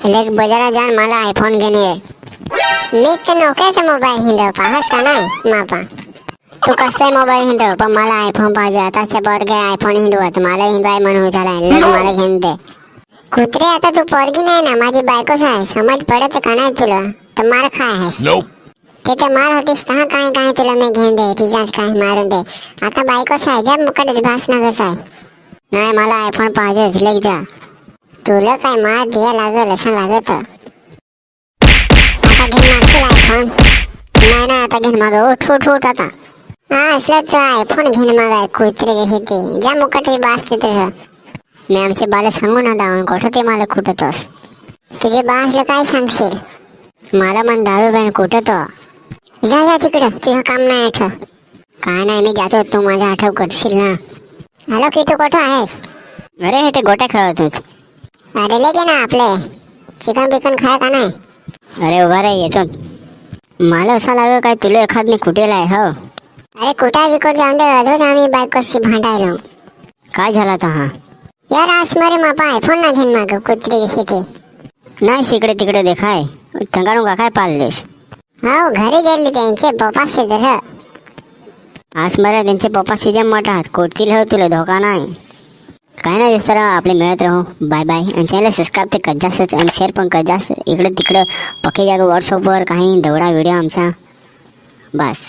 लेक बाजारात जाऊन मला आयफोन घेणे आहे. मी तर नोकियाचा मोबाईल हिंडव पाहस का नाही मापा. तू कसला मोबाईल हिंडव पण मला आयफोन पाहिजे. आताच्या पोरगे आयफोन हिंडवत मला हिंडवाय म्हणून झालाय. लेक मला घेऊन दे. कुत्रे आता तू पोरगी नाही ना माझी बायकोच आहे. समज पडत का नाही तुला तर मार खाय आहेस. ते तर मार होतीस का काय काय तुला मी घेऊन दे तिच्याच काय मारून दे. आता बायकोच आहे जब मुकडे भास नगस आहे. नाही मला आयफोन पाहिजेच लेक जा. तुला काय मार द्या लागल असं लागत. आता घेऊन मागशील आयफोन. नाही नाही आता घेऊन माग उठ उठ उठ आता. हा असलं तर आयफोन घेऊन मागाय कुत्रे जसे ते ज्या मुकडे बास तिथे. मी आमचे बाला सांगू ना दावून कुठं ते मला कुठतोस. तुझे बासला काय सांगशील. मला मन दारू बॅन कुठतो. जा जा तिकडं तुझं काम नाही आठव. काय नाही मी जातो तू माझा आठव करशील ना. हॅलो किटू कुठं आहेस. अरे हे ते गोट्या खेळत होत. अरे लेके ना आपले चिकन बिकन खाय का नाही. अरे उभा रे येतो. मला असं लागलं काय तुला एखाद मी कुठेला आहे हो. अरे कुठं जिकडे जाऊन दे रोज आम्ही बायकोशी भांडायलो. काय झाला आता हा. यार आसमारी मापा आयफोन ना घेऊन माग कुत्रे जसे ते. नाही शिकडे तिकडे देखाय तंगाडू का काय पाळलेस. हो घरी गेले त्यांचे पप्पाशी तसं. आसमाऱ्या त्यांचे पप्पा सीजन मोठा कोटतील हो तुला धोका नाही. काय नाही दिसतं आपले मिळत राहू. Bye bye. आणि चॅनल सबस्क्राईब ते कर जास्त आणि शेअर पण कर जास्त. इकडं तिकडं पक्की जागा व्हॉट्सअपवर काही दौडा व्हिडिओ आमचा बस.